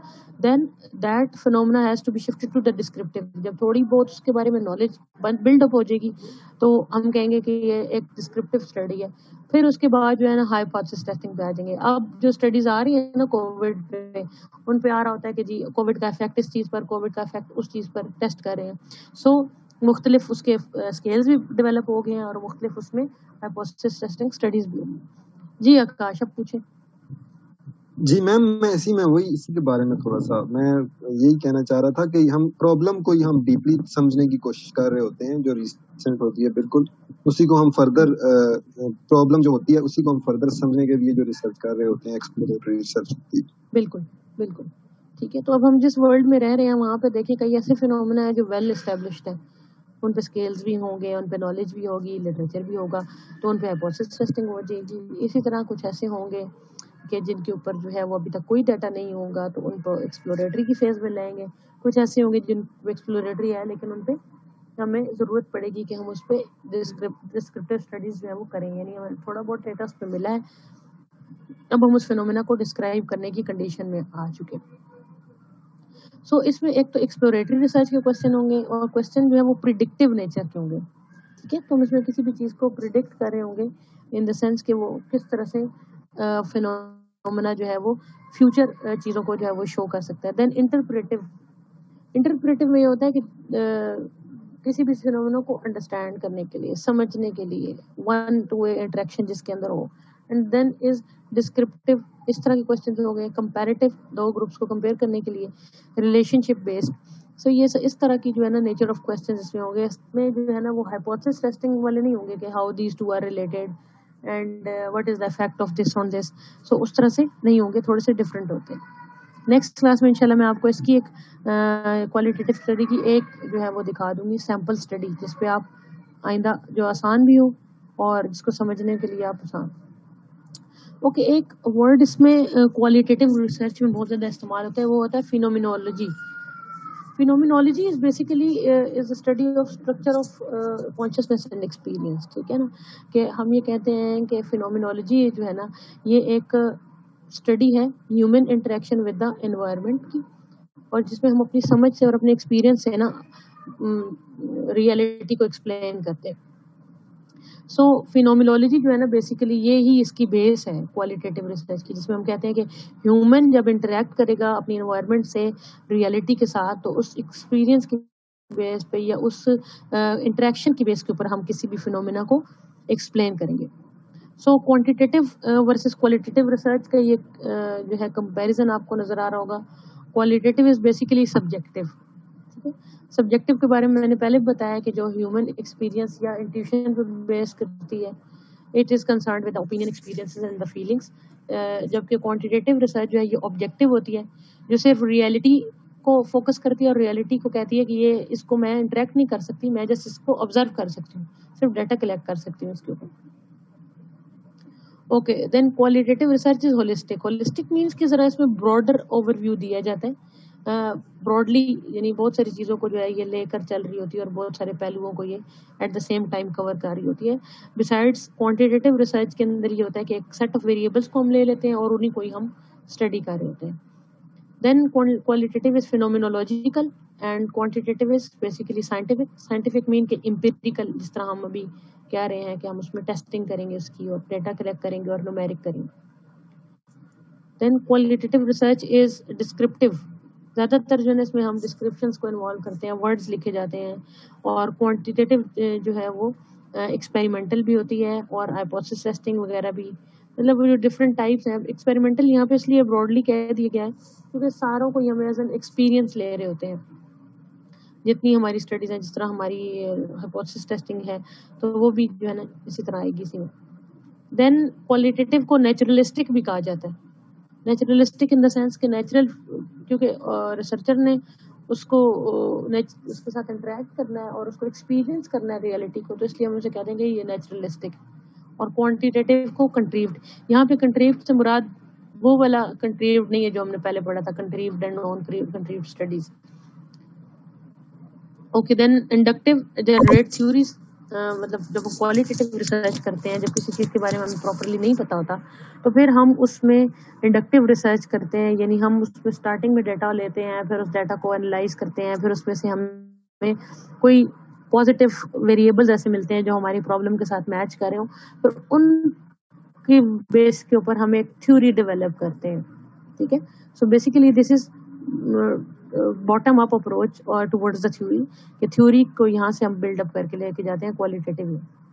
then that phenomena has to be shifted to the descriptive. جب تھوڑی بہت اس کے بارے میں نالج بلڈ اپ ہو جائے گی تو ہم کہیں گے کہ یہ ایک ڈسکرپٹیو اسٹڈی ہے. پھر اس کے بعد جو ہے نا ہائپوتھیسس ٹیسٹنگ پہ آ جائیں گے. اب جو اسٹڈیز آ رہی ہیں نا کووڈ پہ, ان پہ آ رہا ہوتا ہے کہ جی کووڈ کا افیکٹ اس چیز پر, کووڈ کا افیکٹ اس چیز پر ٹیسٹ کر رہے ہیں. سو مختلف اس کے اسکیلز بھی ڈیولپ ہو گئے ہیں, اور مختلف اس میں ہائپوتھیسس ٹیسٹنگ اسٹڈیز بھی ہوگی. جی آکاش اب پوچھیں. جی میم، میں اسی کے بارے میں تھوڑا سا میں یہی کہنا چاہ رہا تھا کہ ہم پرابلم کو ہم ڈیپلی سمجھنے کی کوشش کر رہے ہوتے ہیں، جو ریسنٹ ہوتی ہے بالکل اسی کو ہم فردر پرابلم جو ہوتی ہے اسی کو ہم فردر سمجھنے کے لیے جو ریسرچ کر رہے ہوتے ہیں، ایکسپلوریٹری ریسرچ ہوتی ہے۔ بالکل بالکل ٹھیک ہے۔ تو اب ہم جس ورلڈ میں رہ رہے ہیں وہاں پہ دیکھیں کئی ایسے فینومینا ہیں جو ویل اسٹیبلشڈ ہیں، ان پہ اسکیلز بھی ہوں گے، ان پہ نالج بھی ہوگی، لٹریچر بھی ہوگا، تو ان پہ ہائپوتھیسس ٹیسٹنگ ہو جائے گی۔ اسی طرح کچھ ایسے ہوں گے کہ جن کے اوپر جو ہے وہ ابھی تک کوئی ڈیٹا نہیں ہوگا، تو ان کو ایکسپلوریٹری کی فیز میں لیں گے۔ کچھ ایسے ہوں گے جن پہ ایکسپلوریٹری ہے لیکن ان پہ ہمیں ضرورت پڑے گی کہ ہم اس پہ ڈسکرپٹیو اسٹڈیز جو ہے وہ کریں، یعنی ہمیں تھوڑا بہت ڈیٹا اس پہ ملا ہے، اب ہم اس فینومینا کو ڈسکرائب کرنے کی کنڈیشن میں آ چکے۔ سو اس میں ایک تو ایکسپلوریٹری ریسرچ کے کوسچن ہوں گے، اور کوسچن جو ہے وہ پریڈکٹیو نیچر کے ہوں گے، ٹھیک ہے۔ تو ہم اس میں کسی بھی چیز کو پریڈکٹ کر رہے ہوں گے ان دا سینس کہ وہ کس طرح سے فینومینا جو ہے وہ فیوچر چیزوں کو جو ہے وہ شو کر سکتا ہے۔ دین انٹرپریٹیو میں یہ ہوتا ہے کہ کسی بھی فینومینا کو انڈرسٹینڈ کرنے کے لیے، سمجھنے کے لیے، ون ٹو وے انٹریکشن جس کے اندر ہو۔ اینڈ دین از ڈسکرپٹیو، اس طرح کے کوسچن ہو گئے، کمپیریٹیو، دو گروپس کو کمپیئر کرنے کے لیے، ریلیشن شپ بیسڈ۔ سو یہ اس طرح کی جو ہے نا نیچر آف کوسچن اس میں ہوں گے۔ اس میں جو ہے نا وہ ہائپوتھیسس ٹیسٹنگ والے نہیں ہوں گے کہ how these two are related and what is the effect of this on this, so اس طرح سے نہیں ہوں گے، تھوڑے سے ڈفرینٹ ہوتے ہیں۔ نیکسٹ کلاس میں انشاءاللہ میں آپ کو اس کی ایک کوالٹیٹیو اسٹڈی کی ایک جو ہے وہ دکھا دوں گی، سیمپل اسٹڈی، جس پہ آپ آئندہ جو آسان بھی ہو اور جس کو سمجھنے کے لیے آپ آسان۔ اوکے، ایک ورڈ اس میں کوالٹیٹیو ریسرچ میں بہت زیادہ استعمال ہوتا ہے، وہ ہوتا ہے phenomenology. Phenomenology is basically is study of structure of consciousness and experience, ٹھیک ہے نا، کہ ہم یہ کہتے ہیں کہ فینومینولوجی جو ہے نا یہ ایک اسٹڈی ہے human interaction with the environment کی، اور جس میں ہم اپنی سمجھ سے اور اپنے ایکسپیرینس سے نا ریئلٹی کو ایکسپلین کرتے ہیں۔ سو فینومینولوجی جو ہے نا بیسیکلی یہی اس کی بیس ہے کوالٹیٹیو ریسرچ کی، جس میں ہم کہتے ہیں کہ ہیومن جب انٹریکٹ کرے گا اپنی انوائرمنٹ سے ریئلٹی کے ساتھ، تو اس ایکسپیرینس کی بیس پہ یا اس انٹریکشن کی بیس کے اوپر ہم کسی بھی فینومینا کو ایکسپلین کریں گے۔ سو کوانٹیٹیو ورسز کوالٹیٹیو ریسرچ کا یہ جو ہے کمپیریزن آپ کو نظر آ رہا ہوگا۔ کوالٹیٹیو از بیسیکلی سبجیکٹیو، ٹھیک ہے۔ سبجیکٹیو کے بارے میں نے پہلے بتایا کہ جو ہیومن ایکسپیرینس یا انٹیویشن پہ بیس کرتی ہے، it is concerned with opinion experiences and the feelings, جبکہ کوانٹیٹیو ریسرچ جو ہے یہ آبجیکٹیو ہوتی ہے، جو صرف ریئلٹی کو فوکس کرتی ہے اور ریئلٹی کو کہتی ہے کہ یہ اس کو میں انٹریکٹ نہیں کر سکتی، میں جسٹ اس کو آبزرو کر سکتی ہوں، صرف ڈیٹا کلیکٹ کر سکتی ہوں اس کے اوپر۔ Okay, then qualitative research is holistic. Holistic means کہ ذرا اس میں براڈر اوور ویو دیا جاتا ہے، براڈلی، یعنی بہت ساری چیزوں کو جو ہے یہ لے کر چل رہی ہوتی ہے اور بہت سارے پہلوؤں کو یہ at the same time cover کر رہی ہوتی ہے۔ بسائڈس کوانٹیٹیو ریسرچ کے اندر یہ ہوتا ہے کہ ایک سیٹ آف ویریبلس کو ہم لے لیتے ہیں اور انہیں کو ہی ہم اسٹڈی کر رہے ہوتے ہیں۔ Then qualitative is phenomenological and quantitative is basically scientific. Scientific mean کہ امپیریکل، جس طرح ہم ابھی کہہ رہے ہیں کہ ہم اس میں ٹیسٹنگ کریں گے اس کی، اور ڈیٹا کلیکٹ کریں گے اور نومیرک کریں گے۔ دین کوالٹیٹیو ریسرچ از ڈسکرپٹیو، زیادہ تر جو ہے اس میں ہم ڈسکرپشنس کو انوالو کرتے ہیں، ورڈز لکھے جاتے ہیں، اور کوانٹیٹیو جو ہے وہ ایکسپیریمنٹل بھی ہوتی ہے اور ہائپوتھیسس ٹیسٹنگ وغیرہ بھی، مطلب جو ڈفرینٹ ٹائپس ہیں۔ ایکسپیریمنٹل یہاں پہ اس لیے براڈلی کہہ دیا گیا ہے کیونکہ ساروں کو ہم ایز این ایکسپیرینس لے رہے ہوتے ہیں، جتنی ہماری اسٹڈیز ہیں، جس طرح ہماری ہائپوتھیسس ٹیسٹنگ ہے تو وہ بھی جو ہے نا اسی طرح آئے گی اسی میں۔ دین کوالٹیٹیو کو نیچرلسٹک بھی کہا جاتا ہے۔ نیچرلسٹک ان دا سینس کہ نیچرل، کیونکہ ریسرچر نے اس کو اس کے ساتھ انٹریکٹ کرنا ہے اور اس کو ایکسپیرینس کرنا ہے ریئلٹی کو، تو اس لیے ہم اسے کہہ دیں گے یہ نیچرلسٹک۔ اور کوانٹیٹیو کو کنٹریوڈ، یہاں پہ کنٹریوڈ سے مراد وہ والا کنٹریوڈ نہیں ہے جو ہم نے پہلے پڑھا تھا، contrived and non contrived studies. Okay, then inductive generate theories, مطلب جب ہم کوالٹیٹیو ریسرچ کرتے ہیں، جب کسی چیز کے بارے میں ہمیں پراپرلی نہیں پتا ہوتا، تو پھر ہم اس میں انڈکٹیو ریسرچ کرتے ہیں، یعنی ہم اس میں اسٹارٹنگ میں ڈیٹا لیتے ہیں، پھر اس ڈیٹا کو انالائز کرتے ہیں، پھر اس میں سے ہمیں کوئی پازیٹیو ویریبلز ایسے ملتے ہیں جو ہماری پرابلم کے ساتھ میچ کر رہے ہوں، پھر ان کی بیس کے اوپر ہم ایک تھیوری ڈیولپ کرتے ہیں، ٹھیک ہے۔ So basically this is bottom up approach اور ٹورڈز دا تھیوری، کہ تھیوری کو یہاں سے ہم بلڈ اپ کر کے لے کے جاتے ہیں کوالٹیٹیو میں۔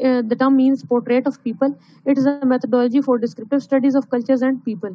The term means portrait of people. It is a methodology for descriptive studies of cultures and people.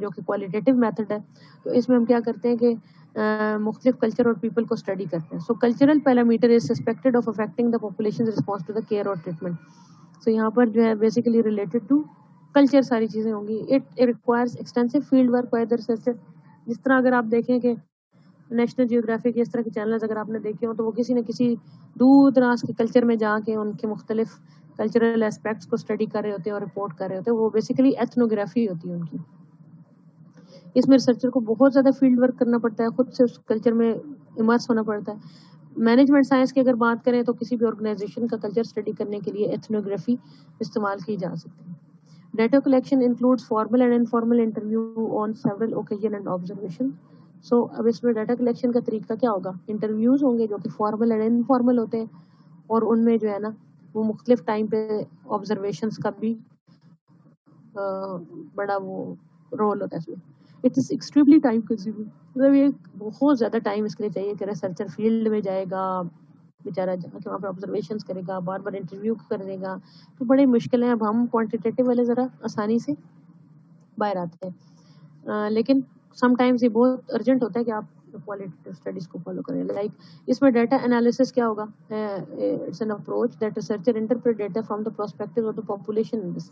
جو کہ کوالٹیٹیو میتھڈ ہے. تو اس میں ہم کیا کرتے ہیں کہ مختلف کلچر اور پیپل کو اسٹڈی کرتے ہیں. So cultural parameter is suspected of affecting the population response to the care اور ٹریٹمنٹ. سو یہاں پر جو ہے بیسیکلی ریلیٹڈ ٹو کلچر ساری چیزیں ہوں گی. It requires extensive field work by the researcher. جس طرح اگر آپ دیکھیں کہ نیشنل جیوگرافک اس طرح کے چینلز اگر آپ نے دیکھے ہوں تو وہ کسی نہ کسی دور دراز کے کلچر میں جا کے ان کے مختلف کلچرل اسپیکٹس کو اسٹڈی کر رہے ہوتے ہیں اور رپورٹ کر رہے ہوتے ہیں. وہ بیسیکلی ایتھنوگرافی ہوتی ہے ان کی. اس میں ریسرچر کو بہت زیادہ فیلڈ ورک کرنا پڑتا ہے, خود سے اس کلچر میں امرس ہونا پڑتا ہے. مینجمنٹ سائنس کی اگر بات کریں تو کسی بھی آرگنائزیشن کا کلچر اسٹڈی کرنے کے لیے ایتھنوگرافی استعمال کی جا سکتی ہے. Data collection includes formal and informal interview on several occasion and observation. So اب اس میں ڈیٹا کلیکشن کا طریقہ کیا ہوگا؟ انٹرویوز ہوں گے جو کہ فارمل اینڈ انفارمل ہوتے ہیں, اور ان میں جو ہے نا وہ مختلف ٹائم پہ آبزرویشنس کا بھی بڑا وہ رول ہوتا ہے اس میں. It is extremely time consuming. مطلب یہ بہت زیادہ ٹائم اس کے لیے چاہیے کہ ریسرچر فیلڈ میں جائے گا, بیچارہ جا کے وہاں پہ آبزرویشنس کرے گا, بار بار انٹرویو کرے گا, تو بڑی مشکل ہیں. اب ہم کوانٹیٹیو والے ذرا آسانی سے باہر آتے ہیں, لیکن سم ٹائمز یہ بہت ارجنٹ ہوتا ہے کہ آپ کوالٹیٹیو اسٹڈیز کو فالو کریں. لائک اس میں ڈیٹا انالیسس کیا ہوگا؟ It's an approach that researcher interpret data from the perspective of the population in this.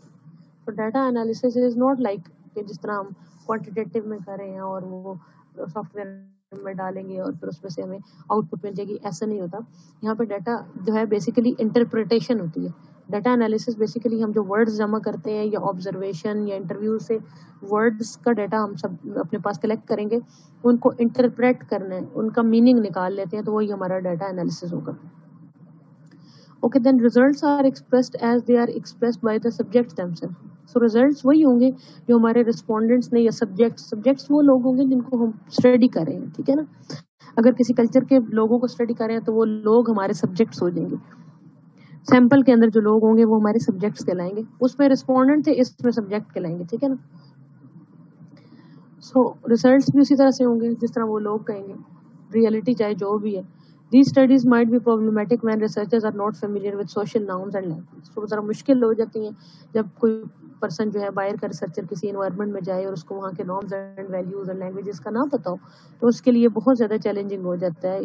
تو data analysis is not like کہ جس طرح ہم کوانٹیٹیو میں کر رہے ہیں اور وہ سافٹ ویئر میں ڈالیں گے اور پھر اس میں سے ہمیں آؤٹ پٹ مل جائے گی. ایسا نہیں ہوتا. یہاں پہ ڈیٹا جو ہے بیسیکلی انٹرپریٹیشن ہوتی ہے. ڈیٹا انالیسس بیسیکلی ہم جو ورڈز جمع کرتے ہیں یا آبزرویشن یا انٹرویو سے ورڈز کا ڈیٹا ہم سب اپنے پاس کلیکٹ کریں گے, ان کو انٹرپریٹ کرنا ہے, ان کا میننگ نکال لیتے ہیں, تو وہی ہمارا ڈیٹا انالیسس ہوگا. Okay, then results are expressed as they are expressed by the subjects themselves. So results وہی ہوں گے جو ہمارے ریسپونڈنٹس نے یا سبجیکٹس وہ لوگ ہوں گے جن کو ہم اسٹڈی کر رہے ہیں. ٹھیک ہے نا. اگر کسی کلچر کے لوگوں کو اسٹڈی کر رہے ہیں تو وہ لوگ ہمارے سبجیکٹس ہو جائیں گے. سیمپل کے اندر جو لوگ ہوں گے وہ ہمارے سبجیکٹس کہلائیں گے. اس میں ریسپونڈنٹ تھے, اس میں سبجیکٹ کہلائیں گے. ٹھیک ہے نا. سو ریزلٹس بھی اسی طرح سے ہوں گے جس طرح وہ لوگ کہیں گے, ریئلٹی چاہے جو بھی ہے. These studies might be problematic when researchers are not familiar with social norms and language. So ذرا مشکل ہو جاتی ہیں جب کوئی پرسن جو ہے باہر کا ریسرچر کسی انوائرمنٹ میں جائے اور اس کو وہاں کے نارمز اینڈ ویلیوز اور لینگویجز کا نہ پتا ہو, تو اس کے لیے بہت زیادہ چیلنجنگ ہو جاتا ہے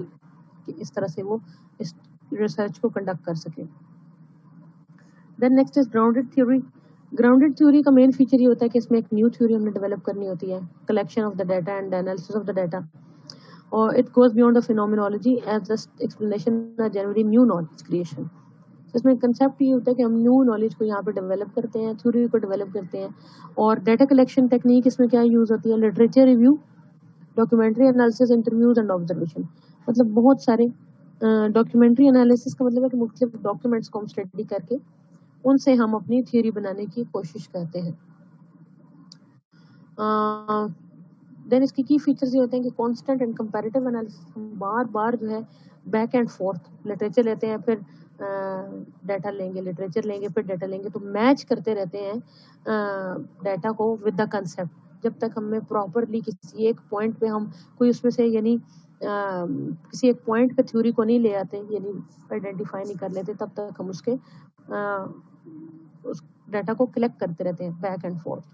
کہ اس طرح سے وہ اس ریسرچ کو کنڈکٹ کر سکے. Then next is grounded theory. Grounded theory کا مین فیچر یہ ہوتا ہے کہ اس میں ایک نیو تھیوری ہم نے ڈیولپ کرنی ہوتی ہے, collection of the data and analysis of the data. Or it goes beyond the phenomenology as just explanation or generally new knowledge creation. So اس میں کنسیپٹ یہ ہوتا ہے کہ ہم نیو نالج کو یہاں پہ ڈیولپ کرتے ہیں, تھیوری کو ڈیولپ کرتے ہیں. اور ڈیٹا کلیکشن ٹیکنیک اس میں کیا یوز ہوتی ہے؟ Literature review, documentary analysis, interviews and observation. مطلب بہت سارے ڈاکیومنٹری انالیسس کا مطلب ہے کہ مختلف ڈاکیومنٹس کو ہم اسٹڈی کر کے ان سے ہم اپنی تھیوری بنانے کی کوشش کرتے ہیں. دین اس کی فیچرز یہ ہوتے ہیں کہ کانسٹنٹ اینڈ کمپیریٹیو انالیسس. ہم بار بار جو ہے بیک اینڈ فورتھ لٹریچر لیتے ہیں, پھر ڈیٹا لیں گے, لٹریچر لیں گے, پھر ڈیٹا لیں گے, تو میچ کرتے رہتے ہیں ڈیٹا کو ود دا کنسیپٹ, جب تک ہمیں پراپرلی کسی ایک پوائنٹ پہ ہم کوئی اس میں سے یعنی کسی ایک پوائنٹ پہ تھیوری کو نہیں لے آتے, یعنی آئیڈینٹیفائی نہیں کر لیتے, تب تک ہم اس کے اس ڈیٹا کو کلیکٹ کرتے رہتے ہیں back and forth.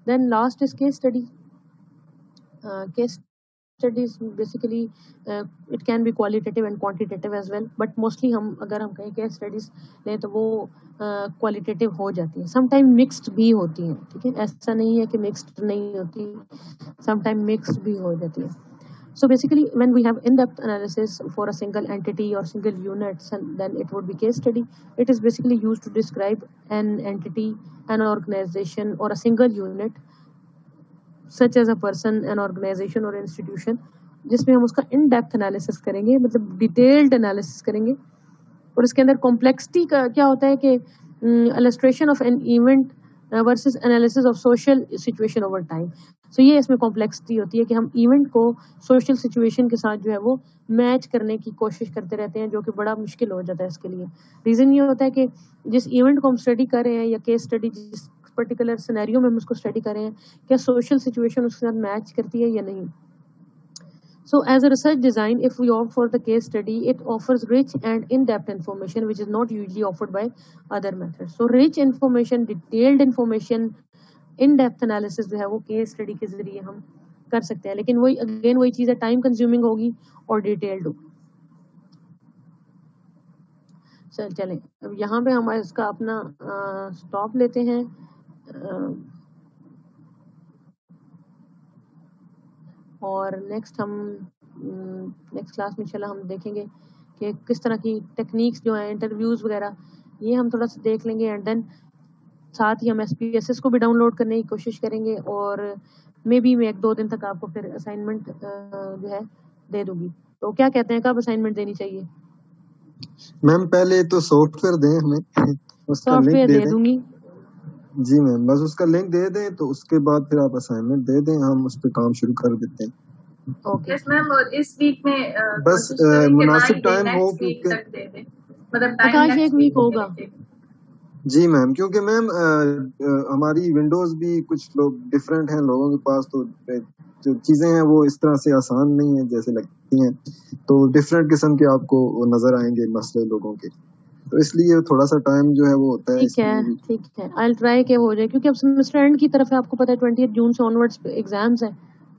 Then last is case study. Case studies basically it can be qualitative and quantitative as well, but mostly ہم اگر ہم کہیں case studies لیں تو وہ qualitative ہو جاتی ہیں, سم ٹائم mixed بھی ہوتی ہیں. ٹھیک ہے, ایسا نہیں ہے کہ mixed نہیں ہوتی, سم ٹائم mixed بھی ہو جاتی ہیں. So basically when we have in-depth analysis for a single entity or single unit, then it would be case study. It is basically used to describe an entity, an organization or a single unit such as a person, an organization or institution, جس میں ہم اس کا in depth analysis کریں گے, مطلب detailed analysis کریں گے. اور اس کے اندر کمپلیکسٹی کا کیا ہوتا ہے کہ illustration of an event versus analysis of social situation over time. So یہ اس میں کمپلیکسٹی ہوتی ہے کہ ہم ایونٹ کو سوشل سچویشن کے ساتھ جو ہے وہ میچ کرنے کی کوشش کرتے رہتے ہیں, جو کہ بڑا مشکل ہو جاتا ہے اس کے لیے. ریزن یہ ہوتا ہے کہ جس ایونٹ کو ہم اسٹڈی کر رہے ہیں یا کیس اسٹڈی جس پرٹیکولر سینیریو میں ہم اس کو اسٹڈی کر رہے ہیں, کیا سوشل سچویشن اس کے ساتھ میچ کرتی ہے یا نہیں. So as a research design, if we opt for the case study, it offers rich and in-depth information which is not usually offered by other methods. So rich information, detailed information in depth analysis جو ہے وہ case study کے ذریعے ہم کر سکتے ہیں, لیکن وہی اگین وہی چیز ہے, ٹائم کنزیومنگ ہوگی اور ڈیٹیلڈ ہوگی. چلیں اب یہاں پہ ہم اس کا اپنا اسٹاپ لیتے ہیں. اور نیکسٹ کلاس میں انشاءاللہ ہم دیکھیں گے کہ کس طرح کی ٹیکنیکس جو ہیں انٹرویوز وغیرہ یہ ہم تھوڑا سا دیکھ لیں گے, اینڈ دین ساتھ ہی ہم SPSS کو بھی ڈاؤن لوڈ کرنے کی کوشش کریں گے, اور مے بی میں 1-2 دن تک آپ کو پھر اسائنمنٹ جو ہے دے دوں گی. تو کیا کہتے ہیں, کب اسائنمنٹ دینی چاہیے؟ میم پہلے تو سافٹ ویئر دیں ہمیں, اس کا سافٹ لنک ویئر دے دے دیں. دوں گی. جی میم بس اس کا لنک دے دیں, تو اس کے بعد پھر آپ اسائنمنٹ دے دیں, ہم اس پہ کام شروع کر دیتے ہیں. اوکے یس میم, اور اس ویک میں بس کوشش کریں کہ مناسب ٹائم ہو, نیکسٹ ویک کیونکہ تک دے دیں, مطلب ٹائم آکاش نیکسٹ 1 ویک ہوگا. جی میم کیونکہ میم ہماری ونڈوز بھی کچھ لوگ ڈفرینٹ ہیں لوگوں کے پاس, تو جو چیزیں ہیں وہ اس طرح سے آسان نہیں ہیں جیسے لگتی ہیں, تو ڈفرینٹ قسم کے آپ کو نظر آئیں گے مسئلے لوگوں کے, تو اس لیے تھوڑا سا ٹائم جو ہے وہ ہوتا ہے. ٹھیک ہے, I'll try کہ ہو جائے, کیونکہ اب سیمسٹر اینڈ کی طرف ہے, آپ کو پتا ہے 20 جون سے آنورڈس ایگزامز ہیں,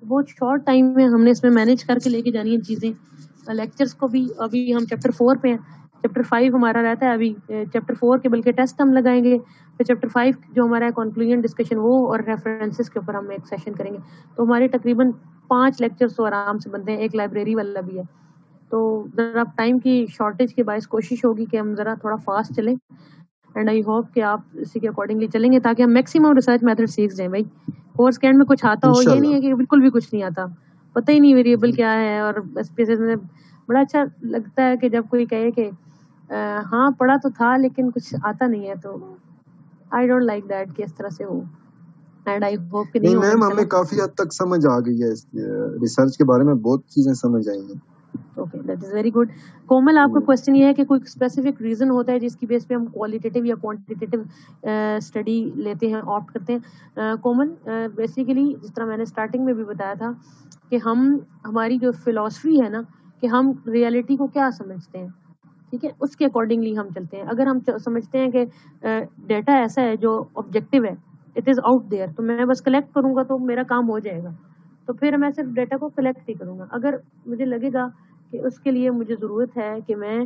بہت شارٹ ٹائم میں ہم نے اس میں مینیج کر کے لے کے جانی ہیں چیزیں. لیکچرز کو بھی ابھی ہم چیپٹر 4 پہ ہیں, چیپٹر 5 ہمارا رہتا ہے ابھی, چیپٹر 4 کے بلکہ ٹیسٹ ہم لگائیں گے, پھر چیپٹر 5 جو ہمارا ہے کنکلوژن ڈسکشن وہ, اور ریفرنسز کے اوپر ہم ایک سیشن کریں گے. تو ہمارے تقریباً 5 لیکچرز تو آرام سے بنتے ہیں, ایک لائبریری والا بھی ہے. تو ذرا ٹائم کی شارٹیج کے باعث کوشش ہوگی کہ ہم ذرا تھوڑا فاسٹ چلیں, اینڈ آئی ہوپ کہ آپ اسی کے اکارڈنگلی چلیں گے تاکہ ہم میکسیمم ریسرچ میتھڈ سیکھ جائیں. بھائی کورس کے اینڈ میں کچھ آتا ہو, یہ نہیں ہے کہ بالکل بھی کچھ نہیں آتا, پتہ ہی نہیں ویریبل کیا ہے. اور SPSS میں بڑا اچھا لگتا ہے کہ جب کوئی کہے کہ ہاں پڑھا تو تھا لیکن کچھ آتا نہیں ہے, تو آئی ڈونٹ لائک دیٹ کہ اس طرح سے ہو, اینڈ آئی ہوپ کہ نہیں ہوگا. میم ہمیں کافی حد تک سمجھ آ گئی ہے ریسرچ کے بارے میں, بہت چیزیں سمجھ آئی ہیں. Okay, that is very good. Komal آپ کا کوشچن یہ ہے کہ کوئی اسپیسیفک ریزن ہوتا ہے جس کی بیس پہ ہم کوالیٹیٹیو یا کوانٹیٹیو اسٹڈی لیتے ہیں, آپٹ کرتے ہیں. کومل بیسیکلی جس طرح میں نے اسٹارٹنگ میں بھی بتایا تھا کہ ہماری جو فلاسفی ہے نا, کہ ہم ریئلٹی کو کیا سمجھتے ہیں, ٹھیک ہے, اس کے اکارڈنگلی ہم چلتے ہیں. اگر ہم سمجھتے ہیں کہ ڈیٹا ایسا ہے جو آبجیکٹیو ہے, اٹ از آؤٹ دیئر, تو میں بس کلیکٹ کروں گا تو میرا کام ہو جائے گا, تو پھر میں صرف ڈیٹا کو کلیکٹ ہی کروں گا. اگر مجھے لگے گا کہ اس کے لیے مجھے ضرورت ہے کہ میں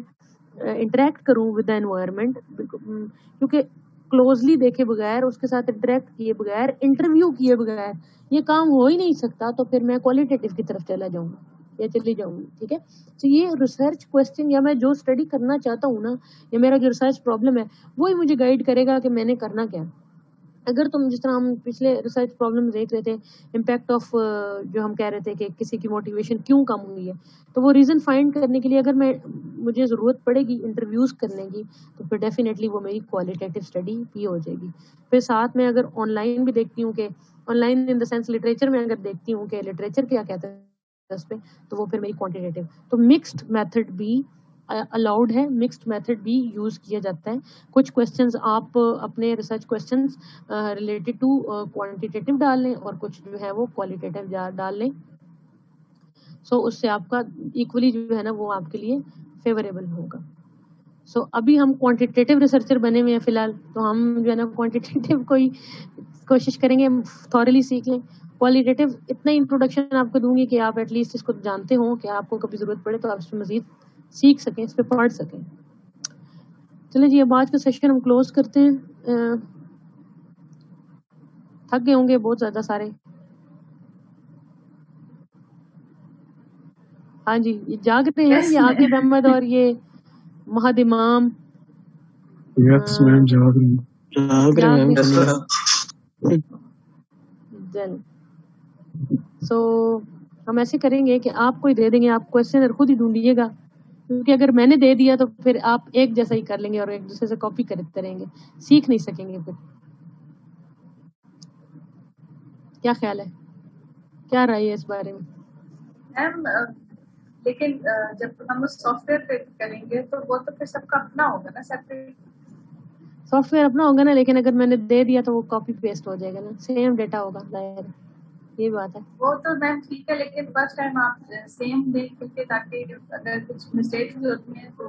انٹریکٹ کروں ود دا انوائرمنٹ, کیونکہ کلوزلی دیکھے بغیر, اس کے ساتھ انٹریکٹ کیے بغیر, انٹرویو کیے بغیر یہ کام ہو ہی نہیں سکتا, تو پھر میں کوالٹیٹیو کی طرف چلا جاؤں گا یا چلی جاؤں گی. ٹھیک ہے, تو یہ ریسرچ کوسچن یا میں جو اسٹڈی کرنا چاہتا ہوں نا, یا میرا جو ریسرچ پرابلم ہے وہی مجھے گائیڈ کرے گا کہ میں نے کرنا کیا. اگر تم جس طرح ہم پچھلے ریسرچ پرابلم دیکھ رہے تھے, امپیکٹ آف جو ہم کہہ رہے تھے کہ کسی کی موٹیویشن کیوں کم ہوئی ہے, تو وہ ریزن فائنڈ کرنے کے لیے اگر مجھے ضرورت پڑے گی انٹرویوز کرنے کی, تو پھر ڈیفینیٹلی وہ میری کوالٹیٹیو اسٹڈی بھی ہو جائے گی. پھر ساتھ میں اگر آن لائن بھی دیکھتی ہوں, کہ on line in the sense literature میں اگر دیکھتی ہوں کہ لٹریچر کیا کہتا ہے اس پہ, تو وہ پھر میری کوانٹیٹیو. تو مکسڈ میتھڈ بھی الاؤڈ ہے, مکسڈ میتھڈ بھی یوز کیا جاتا ہے. کچھ کوسچنز آپ اپنے research questions related to quantitative ڈال لیں, اور کچھ جو ہے وہ کوالٹیٹیو ڈال لیں. سو اس سے آپ کا ایکولی جو ہے نا وہ آپ کے لیے فیوریبل ہوگا. سو ابھی ہم کوانٹیٹیو ریسرچر بنے ہوئے ہیں فی الحال, تو ہم جو ہے نا کوانٹیٹیو کوئی کوشش کریں گے تھورلی سیکھ لیں. کوالیٹیٹیو اتنا انٹروڈکشن آپ کو دوں گی کہ آپ ایٹ لیسٹ اس کو جانتے ہوں, کہ آپ کو کبھی ضرورت پڑے تو آپ اس پہ مزید سیکھ سکیں, اس پہ پڑھ سکیں. چلیں جی, اب آج کا سیشن ہم کلوز کرتے ہیں. تھک گئے ہوں گے بہت زیادہ سارے. ہاں جی, یہ جاگ رہے ہیں یہ عاقب احمد اور یہ مہد امام. یس میم جاگ رہے ہیں. چل سو ہم ایسے کریں گے کہ آپ کو ہی دے دیں گے, آپ کوشچن خود ہی ڈھونڈیے گا, کیونکہ اگر میں نے دے دیا تو پھر آپ ایک جیسا ہی کر لیں گے اور ایک دوسرے سے کاپی کرتے رہیں گے, سیکھ نہیں سکیں گے. پھر کیا خیال ہے, کیا رائے ہے اس بارے میں؟ میم لیکن جب ہم اس سافٹ ویئر پہ کریں گے تو وہ تو پھر سب کا اپنا ہوگا نا, سیپریٹ سافٹ ویئر اپنا ہوگا نا, لیکن اگر میں نے دے دیا تو وہ کاپی پیسٹ ہو جائے گا نا, سیم ڈیٹا ہوگا ظاہر, یہ بات ہے. وہ تو میم ٹھیک ہے, لیکن فرسٹ ٹائم آپ سیم دیں, کیونکہ تاکہ اگر کچھ مسٹیکس بھی ہوتی ہیں تو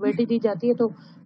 بیٹی دی جاتی ہے تو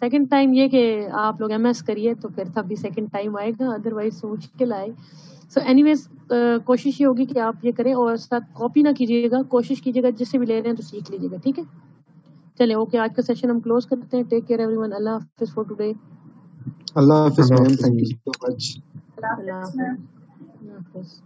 سیکنڈ ٹائم یہ کہ آپ لوگ ایم ایس کریے تو پھر تبھی سیکنڈ ٹائم آئے گا, ادر وائز مشکل آئے. سو اینی ویز کوشش یہ ہوگی کہ آپ یہ کریں اور ساتھ کاپی نہ کیجیے گا, کوشش کیجیے گا جس سے بھی لے رہے ہیں تو سیکھ لیجیے گا. ٹھیک ہے چلے اوکے, آج کا سیشن ہم کلوز کرتے ہیں. ٹیک کیئر ایوری ون, اللہ حافظ فار ٹوڈے. اللہ حافظ اللہ میم, حافظ thank ma'am. You so much. Allah Allah Hafiz, ma'am. حافظ. اللہ حافظ.